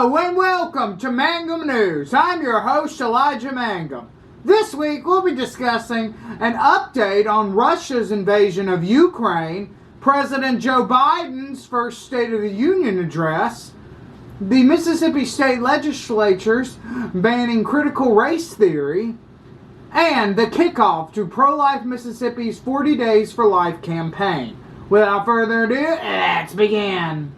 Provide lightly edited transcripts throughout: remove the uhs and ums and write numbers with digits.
Hello and welcome to Mangum News. I'm your host, Elijah Mangum. This week we'll be discussing an update on Russia's invasion of Ukraine, President Joe Biden's first State of the Union address, the Mississippi State Legislature's banning critical race theory, and the kickoff to ProLife Mississippi's 40 Days for Life campaign. Without further ado, let's begin.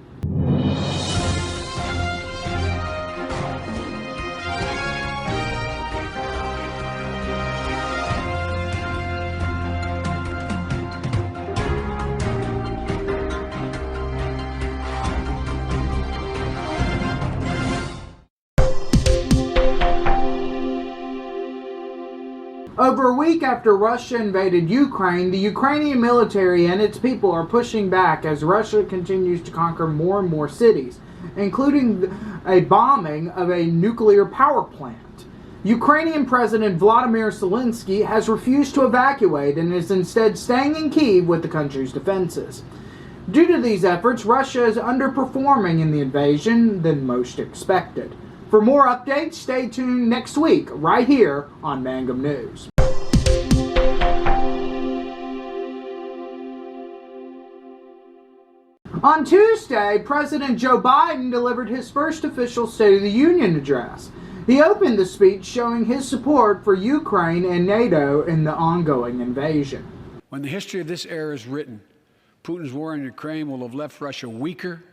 Over a week after Russia invaded Ukraine, the Ukrainian military and its people are pushing back as Russia continues to conquer more and more cities, including a bombing of a nuclear power plant. Ukrainian President Vladimir Zelensky has refused to evacuate and is instead staying in Kyiv with the country's defenses. Due to these efforts, Russia is underperforming in the invasion than most expected. For more updates, stay tuned next week, right here on Mangum News. On Tuesday, President Joe Biden delivered his first official State of the Union address. He opened the speech showing his support for Ukraine and NATO in the ongoing invasion. When the history of this era is written, Putin's war in Ukraine will have left Russia weaker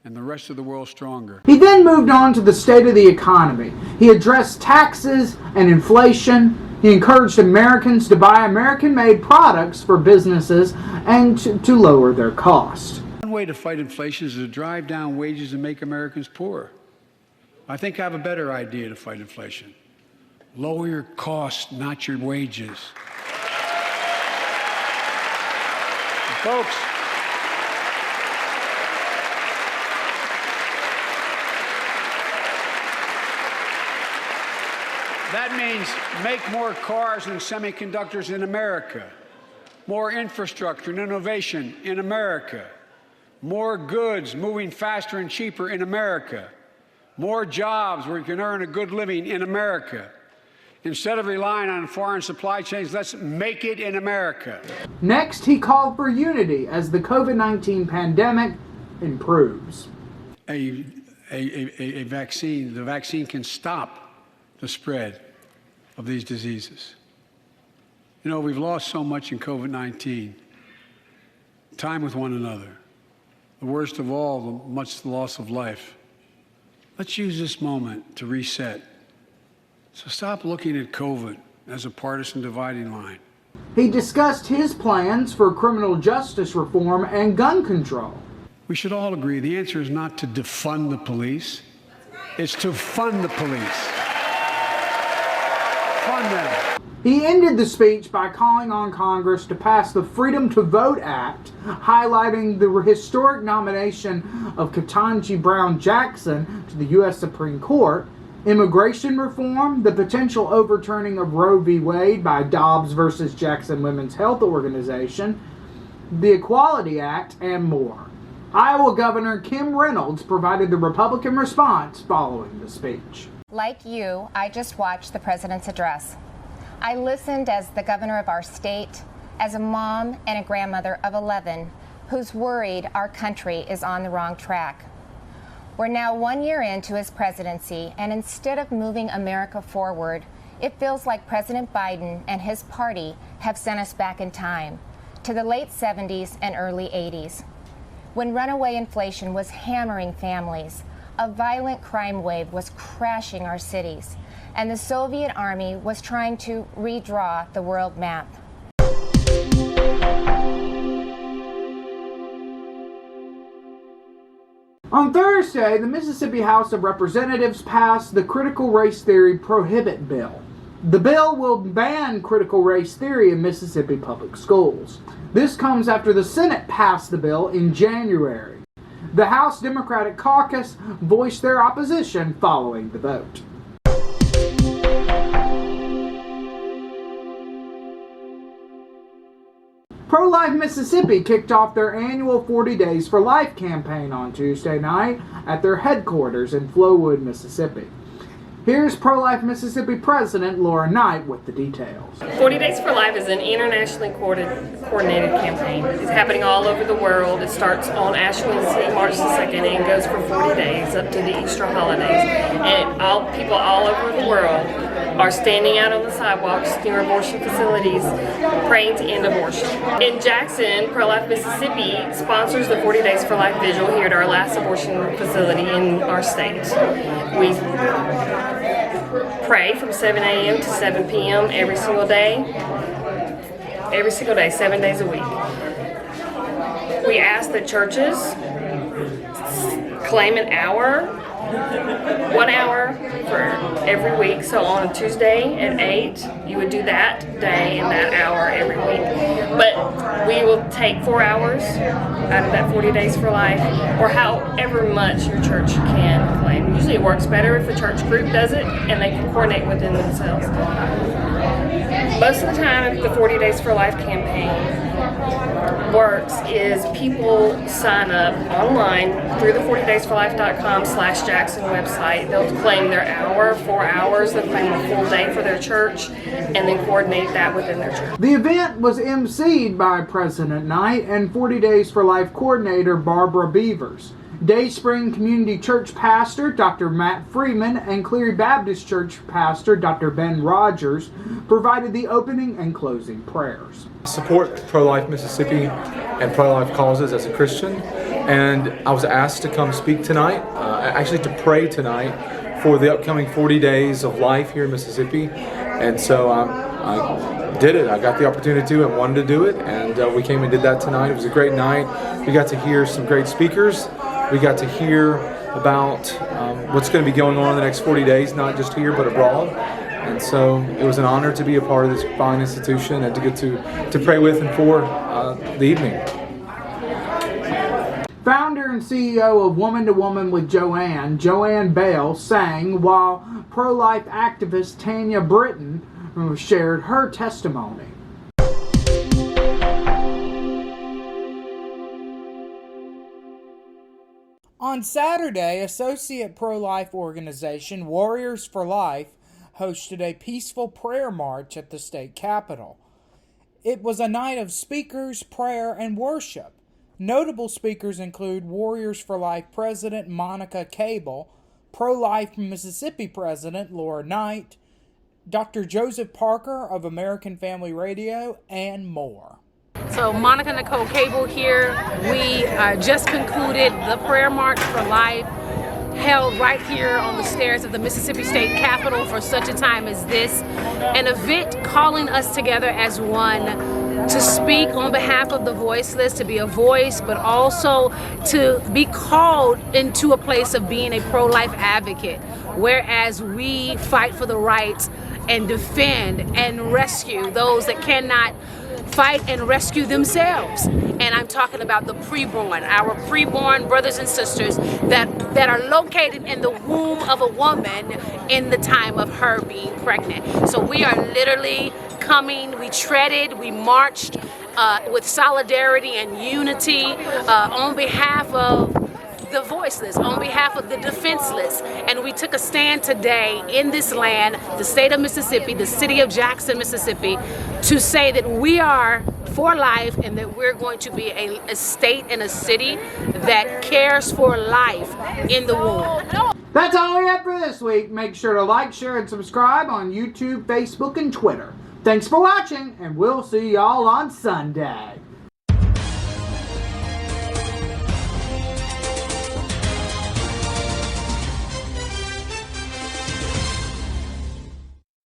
and the rest of the world stronger. He then moved on to the state of the economy. He addressed taxes and inflation. He encouraged Americans to buy American-made products for businesses and to lower their cost. One way to fight inflation is to drive down wages and make Americans poorer. I think I have a better idea to fight inflation. Lower your costs, not your wages. And folks, that means make more cars and semiconductors in America, more infrastructure and innovation in America, more goods moving faster and cheaper in America, more jobs where you can earn a good living in America. Instead of relying on foreign supply chains, let's make it in America. Next, he called for unity as the COVID-19 pandemic improves. The vaccine can stop the spread of these diseases. You know, we've lost so much in COVID-19. Time with one another. The worst of all, much the loss of life. Let's use this moment to reset. So stop looking at COVID as a partisan dividing line. He discussed his plans for criminal justice reform and gun control. We should all agree the answer is not to defund the police. It's to fund the police. He ended the speech by calling on Congress to pass the Freedom to Vote Act, highlighting the historic nomination of Ketanji Brown Jackson to the U.S. Supreme Court, immigration reform, the potential overturning of Roe v. Wade by Dobbs versus Jackson Women's Health Organization, the Equality Act, and more. Iowa Governor Kim Reynolds provided the Republican response following the speech. Like you, I just watched the president's address. I listened as the governor of our state, as a mom and a grandmother of 11 who's worried our country is on the wrong track. We're now 1 year into his presidency, and instead of moving America forward, it feels like President Biden and his party have sent us back in time to the late 70s and early 80s, when runaway inflation was hammering families, a violent crime wave was crashing our cities, and the Soviet Army was trying to redraw the world map. On Thursday, the Mississippi House of Representatives passed the Critical Race Theory Prohibit Bill. The bill will ban critical race theory in Mississippi public schools. This comes after the Senate passed the bill in January. The House Democratic Caucus voiced their opposition following the vote. ProLife Mississippi kicked off their annual 40 Days for Life campaign on Tuesday night at their headquarters in Flowood, Mississippi. Here's ProLife Mississippi President Laura Knight with the details. 40 Days for Life is an internationally coordinated campaign. It's happening all over the world. It starts on Ash Wednesday, March the 2nd, and goes for 40 days up to the Easter holidays. And people all over the world are standing out on the sidewalks near abortion facilities praying to end abortion. In Jackson, ProLife Mississippi sponsors the 40 Days for Life vigil here at our last abortion facility in our state. We pray from 7 a.m. to 7 p.m. every single day, 7 days a week. We ask that churches claim an hour, 1 hour for every week. So on a Tuesday at 8, you would do that day and that hour every week. But we will take 4 hours out of that 40 Days for Life, or however much your church can claim. Usually it works better if the church group does it and they can coordinate within themselves. Most of the time, the 40 Days for Life campaign works is people sign up online through the 40daysforlife.com/Jackson website. They'll claim their hour, 4 hours, they'll claim a full day for their church, and then coordinate that within their church. The event was emceed by President Knight and 40 Days for Life coordinator Barbara Beavers. Dayspring Community Church pastor Dr. Matt Freeman and Cleary Baptist Church pastor Dr. Ben Rogers provided the opening and closing prayers. Support ProLife Mississippi and pro-life causes as a Christian, and I was asked to come speak tonight, actually to pray tonight for the upcoming 40 Days of Life here in Mississippi, and so I did it. I got the opportunity to and wanted to do it, and we came and did that tonight. It was a great night. We got to hear some great speakers. We got to hear about what's going to be going on in the next 40 days, not just here but abroad. And so it was an honor to be a part of this fine institution and to get to pray with and for the evening. Founder and CEO of Woman to Woman with Joanne Bale, sang while pro-life activist Tanya Britton shared her testimony. On Saturday, associate pro-life organization Warriors for Life hosted a peaceful prayer march at the state capitol. It was a night of speakers, prayer, and worship. Notable speakers include Warriors for Life President Monica Cable, Pro-Life Mississippi President Laura Knight, Dr. Joseph Parker of American Family Radio, and more. So Monica Nicole Cable here. We just concluded the Prayer March for Life, held right here on the stairs of the Mississippi State Capitol for such a time as this. An event calling us together as one to speak on behalf of the voiceless, to be a voice, but also to be called into a place of being a pro-life advocate, whereas we fight for the rights and defend and rescue those that cannot fight and rescue themselves. And I'm talking about the preborn, our preborn brothers and sisters that are located in the womb of a woman in the time of her being pregnant. So we are literally coming, we treaded, we marched with solidarity and unity on behalf of the voiceless, on behalf of the defenseless. And we took a stand today in this land, the state of Mississippi, the city of Jackson, Mississippi, to say that we are for life and that we're going to be a state and a city that cares for life in the womb. That's all we have for this week. Make sure to like, share, and subscribe on YouTube, Facebook, and Twitter. Thanks for watching, and we'll see y'all on Sunday.